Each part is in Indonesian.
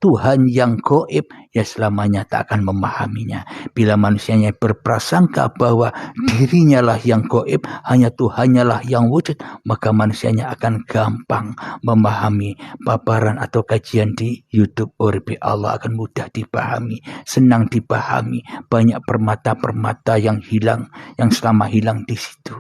Tuhan yang gaib, ya selamanya tak akan memahaminya. Bila manusianya berprasangka bahwa dirinya lah yang gaib, hanya Tuhannya lah yang wujud, maka manusianya akan gampang memahami paparan atau kajian di YouTube Uripi Allah, akan mudah dipahami, senang dipahami. Banyak permata-permata yang hilang, yang selama hilang di situ.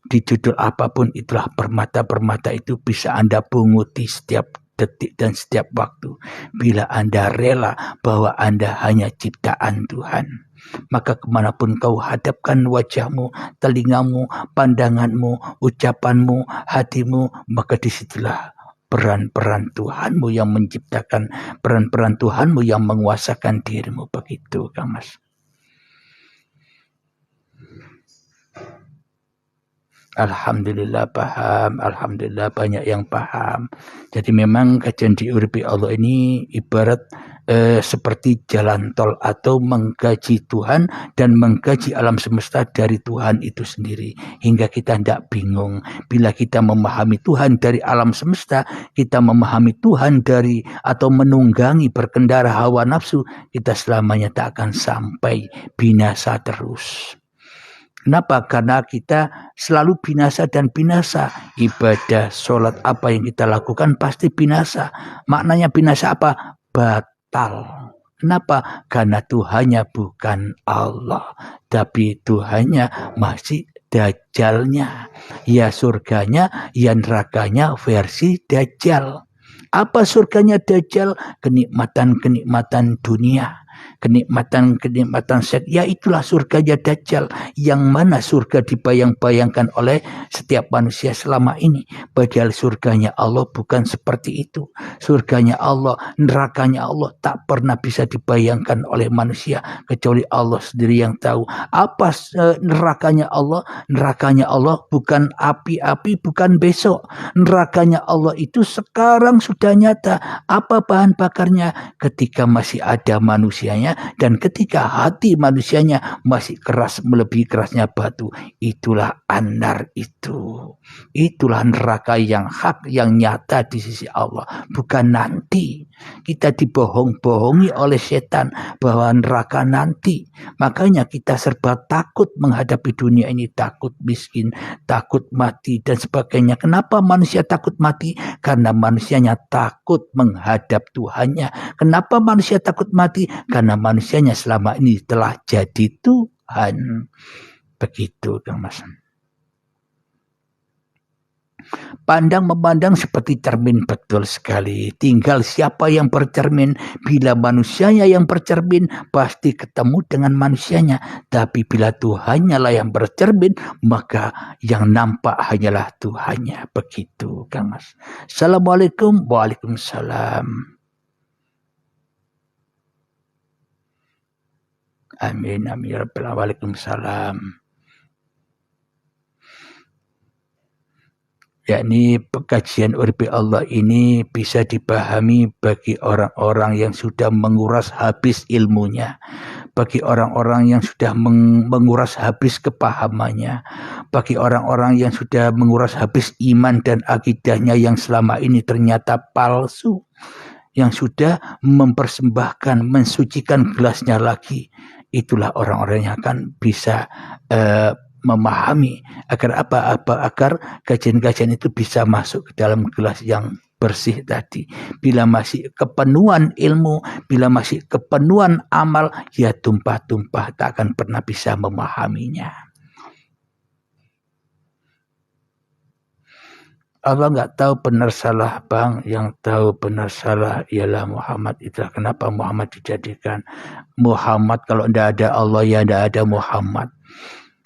Di judul apapun itulah permata-permata itu bisa Anda punguti setiap detik dan setiap waktu. Bila Anda rela bahwa Anda hanya ciptaan Tuhan, maka kemanapun kau hadapkan wajahmu, telingamu, pandanganmu, ucapanmu, hatimu, maka disitulah peran-peran Tuhanmu yang menciptakan, peran-peran Tuhanmu yang menguasakan dirimu. Begitu, Kang Mas. Alhamdulillah paham, alhamdulillah banyak yang paham. Jadi memang kajian di Uripi Allah ini ibarat seperti jalan tol atau mengkaji Tuhan dan mengkaji alam semesta dari Tuhan itu sendiri. Hingga kita tidak bingung. Bila kita memahami Tuhan dari alam semesta, kita memahami Tuhan dari atau menunggangi berkendara hawa nafsu, kita selamanya tak akan sampai binasa terus. Kenapa? Karena kita selalu binasa dan binasa. Ibadah, sholat apa yang kita lakukan pasti binasa. Maknanya binasa apa? Batal. Kenapa? Karena Tuhannya bukan Allah, tapi Tuhannya masih Dajjalnya. Ya surganya, ya nerakanya versi Dajjal. Apa surganya Dajjal? Kenikmatan-kenikmatan dunia. Kenikmatan-kenikmatan seks, ya itulah surganya Dajjal. Yang mana surga dibayang-bayangkan oleh setiap manusia selama ini. Padahal surganya Allah bukan seperti itu. Surganya Allah, nerakanya Allah tak pernah bisa dibayangkan oleh manusia. Kecuali Allah sendiri yang tahu. Apa nerakanya Allah? Nerakanya Allah bukan api-api, bukan besok. Nerakanya Allah itu sekarang sudah nyata. Apa bahan bakarnya? Ketika masih ada manusianya dan ketika hati manusianya masih keras melebihi kerasnya batu. Itulah anar itu. Itulah neraka yang hak, yang nyata di sisi Allah. Bukan nanti. Kita dibohong-bohongi oleh setan bahwa neraka nanti. Makanya kita serba takut menghadapi dunia ini. Takut miskin, takut mati dan sebagainya. Kenapa manusia takut mati? Karena manusianya takut menghadap Tuhannya. Kenapa manusia takut mati? Karena manusianya selama ini telah jadi Tuhan. Begitu, Kang Mas. Pandang memandang seperti cermin, betul sekali. Tinggal siapa yang bercermin. Bila manusianya yang bercermin, pasti ketemu dengan manusianya. Tapi bila Tuhannya lah yang bercermin, maka yang nampak hanyalah Tuhannya. Begitu, Kang Mas. Assalamualaikum. Waalaikumsalam. Amin, amin, ya Rabbal alamin. Waalaikumsalam. Yakni kajian Uripi Allah ini bisa dipahami bagi orang-orang yang sudah menguras habis ilmunya, bagi orang-orang yang sudah menguras habis kepahamannya, bagi orang-orang yang sudah menguras habis iman dan akidahnya yang selama ini ternyata palsu, yang sudah mempersembahkan, mensucikan gelasnya lagi. Itulah orang-orang yang akan bisa memahami agar apa agar kajian-kajian itu bisa masuk ke dalam gelas yang bersih tadi. Bila masih kepenuhan ilmu, bila masih kepenuhan amal, ya tumpah-tumpah, tak akan pernah bisa memahaminya. Allah nggak tahu benar salah, Bang. Yang tahu benar salah ialah Muhammad. Itulah kenapa Muhammad dijadikan Muhammad. Kalau tidak ada Allah, ya tidak ada Muhammad.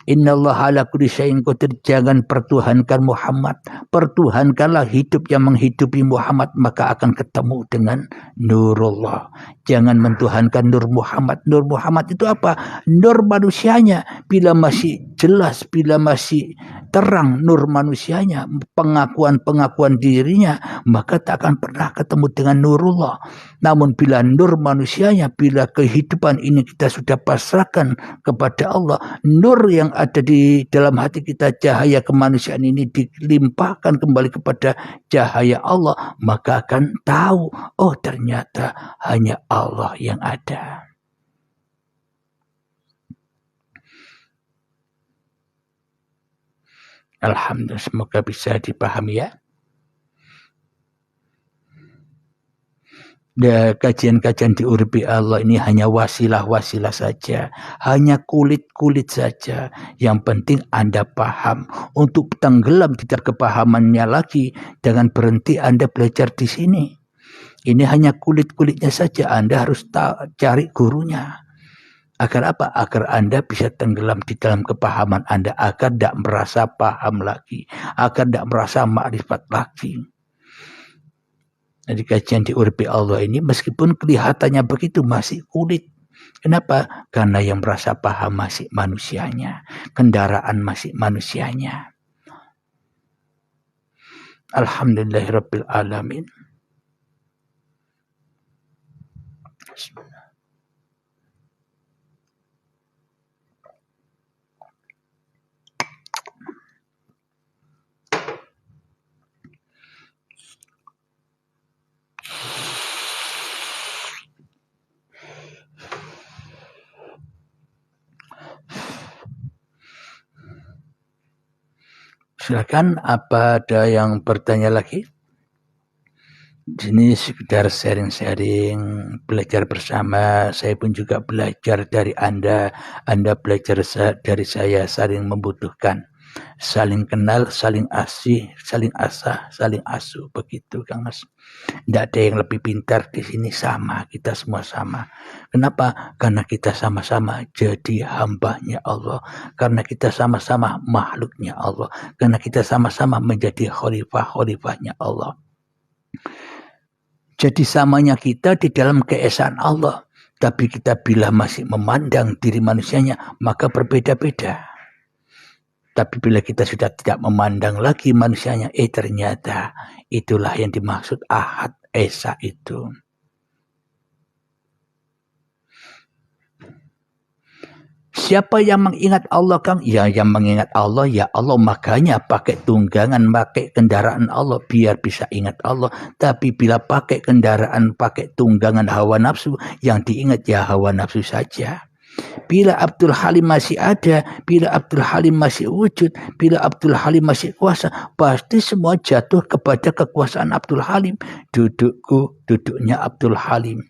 Innallaha ala kulli syai'in qadir. Jangan pertuhankan Muhammad. Pertuhankanlah hidup yang menghidupi Muhammad, maka akan ketemu dengan Nurullah. Jangan mentuhankan Nur Muhammad. Nur Muhammad itu apa? Nur manusianya. Bila masih jelas, bila masih terang nur manusianya, pengakuan-pengakuan dirinya, maka tak akan pernah ketemu dengan Nurullah. Namun bila nur manusianya, bila kehidupan ini kita sudah pasrahkan kepada Allah, nur yang ada di dalam hati kita, cahaya kemanusiaan ini dilimpahkan kembali kepada cahaya Allah, maka akan tahu, oh ternyata hanya Allah yang ada. Alhamdulillah, semoga bisa dipahami ya. Kajian-kajian di Urbi Allah ini hanya wasilah-wasilah saja, hanya kulit-kulit saja. Yang penting Anda paham. Untuk tenggelam di dalam kepahamannya lagi, jangan berhenti Anda belajar di sini. Ini hanya kulit-kulitnya saja. Anda harus cari gurunya. Agar apa? Agar Anda bisa tenggelam di dalam kepahaman Anda, agar tidak merasa paham lagi, agar tidak merasa makrifat lagi. Jadi kajian di Urbi Allah ini meskipun kelihatannya begitu masih kulit. Kenapa? Karena yang merasa paham masih manusianya. Kendaraan masih manusianya. Alhamdulillahirabbil alamin. Silakan, apa ada yang bertanya lagi? Ini sekedar sharing-sharing, belajar bersama. Saya pun juga belajar dari Anda belajar dari saya, saling membutuhkan, saling kenal, saling asih, saling asah, saling asuh, begitu Kang Mas. Tidak ada yang lebih pintar di sini, sama, kita semua sama. Kenapa? Karena kita sama-sama jadi hambanya Allah. Karena kita sama-sama makhluknya Allah. Karena kita sama-sama menjadi khalifah-khalifahnya Allah. Jadi samanya kita di dalam keesaan Allah. Tapi kita bila masih memandang diri manusianya, maka berbeda-beda. Tapi bila kita sudah tidak memandang lagi manusianya, ternyata itulah yang dimaksud Ahad Esa itu. Siapa yang mengingat Allah, Kang? Ya, yang mengingat Allah, ya Allah. Makanya pakai tunggangan, pakai kendaraan Allah biar bisa ingat Allah. Tapi bila pakai kendaraan, pakai tunggangan hawa nafsu, yang diingat ya hawa nafsu saja. Bila Abdul Halim masih ada, bila Abdul Halim masih wujud, bila Abdul Halim masih kuasa, pasti semua jatuh kepada kekuasaan Abdul Halim. Dudukku, duduknya Abdul Halim.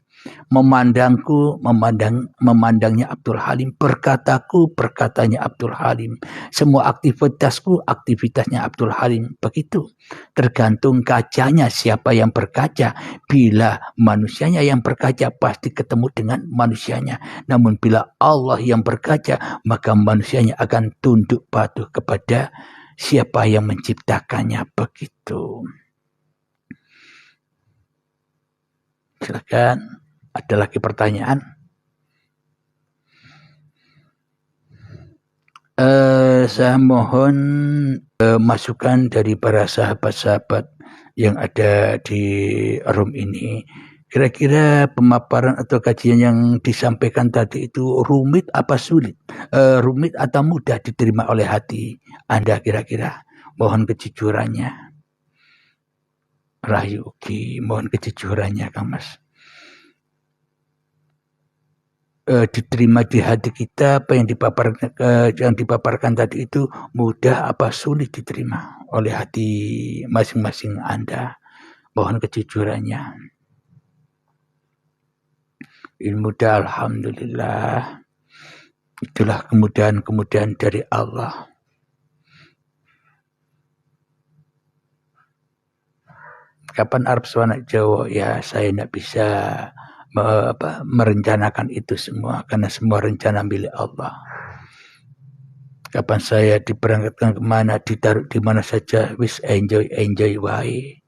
Memandangku, memandangnya Abdul Halim. Perkataku, perkatanya Abdul Halim. Semua aktivitasku, aktivitasnya Abdul Halim. Begitu. Tergantung kacanya, siapa yang berkaca. Bila manusianya yang berkaca, pasti ketemu dengan manusianya. Namun bila Allah yang berkaca, maka manusianya akan tunduk patuh kepada siapa yang menciptakannya. Begitu. Silakan. Ada lagi pertanyaan? Saya mohon masukan dari para sahabat-sahabat yang ada di room ini. Kira-kira pemaparan atau kajian yang disampaikan tadi itu rumit apa sulit? Rumit atau mudah diterima oleh hati Anda kira-kira? Mohon kejujurannya. Rahayu Ugi, mohon kejujurannya Kang Mas. Diterima di hati kita apa yang dipaparkan tadi itu mudah apa sulit diterima oleh hati masing-masing Anda. Mohon kejujurannya. Ini mudah, alhamdulillah. Itulah kemudahan-kemudahan dari Allah. Kapan Arab Sanak Jawa? Ya saya tidak bisa merencanakan itu semua karena semua rencana milik Allah. Kapan saya diberangkatkan kemana, ditaruh di mana saja, wis enjoy wae.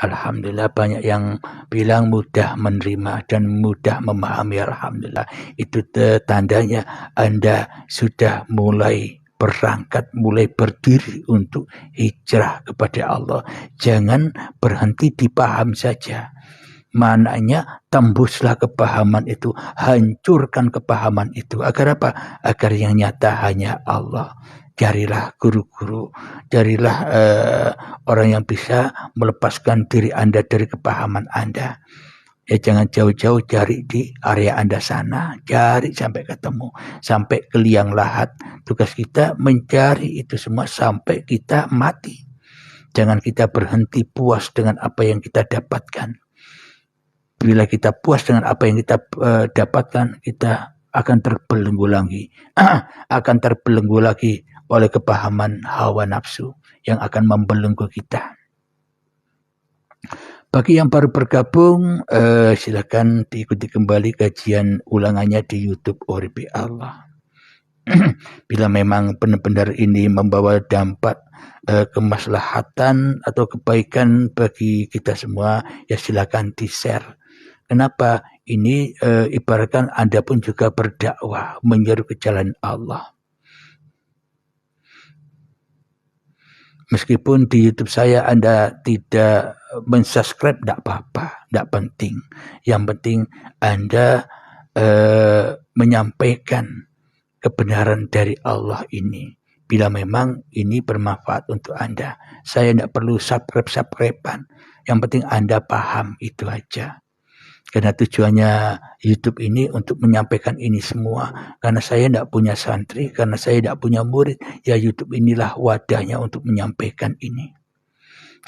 Alhamdulillah banyak yang bilang mudah menerima dan mudah memahami. Alhamdulillah itu tandanya Anda sudah mulai berangkat, mulai berdiri untuk hijrah kepada Allah. Jangan berhenti dipaham saja. Mananya tembuslah kepahaman itu, hancurkan kepahaman itu. Agar apa? Agar yang nyata hanya Allah. Carilah guru-guru, carilah orang yang bisa melepaskan diri Anda dari kepahaman Anda. Ya jangan jauh-jauh, cari di area Anda sana, cari sampai ketemu, sampai ke liang lahat. Tugas kita mencari itu semua sampai kita mati. Jangan kita berhenti puas dengan apa yang kita dapatkan. Bila kita puas dengan apa yang kita dapatkan, kita akan terbelenggu lagi, akan terbelenggu lagi oleh kepahaman hawa nafsu yang akan membelenggu kita. Bagi yang baru bergabung, silakan diikuti kembali kajian ulangannya di YouTube Uripi Allah. Bila memang benar-benar ini membawa dampak kemaslahatan atau kebaikan bagi kita semua, ya silakan di-share. Kenapa? Ini ibaratkan Anda pun juga berdakwah, menyeru ke jalan Allah. Meskipun di YouTube saya Anda tidak mensubscribe, tidak apa-apa, tidak penting. Yang penting Anda menyampaikan kebenaran dari Allah ini. Bila memang ini bermanfaat untuk Anda, saya tidak perlu subscribe-subscribean. Yang penting Anda paham, itu aja. Karena tujuannya YouTube ini untuk menyampaikan ini semua. Karena saya tidak punya santri, karena saya tidak punya murid, ya YouTube inilah wadahnya untuk menyampaikan ini.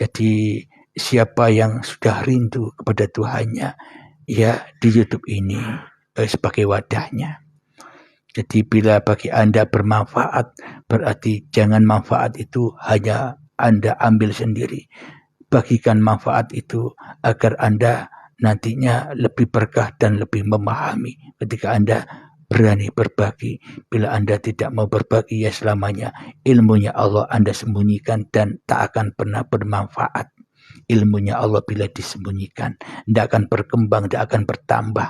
Jadi siapa yang sudah rindu kepada Tuhannya, ya di YouTube ini sebagai wadahnya. Jadi bila bagi Anda bermanfaat, berarti jangan manfaat itu hanya Anda ambil sendiri. Bagikan manfaat itu agar Anda nantinya lebih berkah dan lebih memahami ketika Anda berani berbagi. Bila Anda tidak mau berbagi, ya selamanya ilmunya Allah Anda sembunyikan dan tak akan pernah bermanfaat. Ilmunya Allah bila disembunyikan tidak akan berkembang, tidak akan bertambah,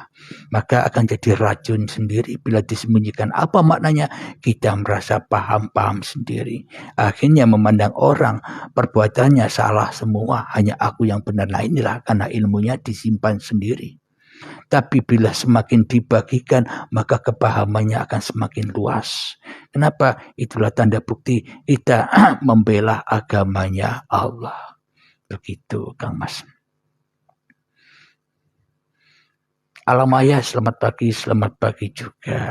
maka akan jadi racun sendiri. Bila disembunyikan, apa maknanya? Kita merasa paham-paham sendiri, akhirnya memandang orang perbuatannya salah semua, hanya aku yang benar. Nah inilah karena ilmunya disimpan sendiri. Tapi bila semakin dibagikan, maka kepahamannya akan semakin luas. Kenapa? Itulah tanda bukti kita membela agamanya Allah. Begitu Kang Mas. Alamaya, selamat pagi juga.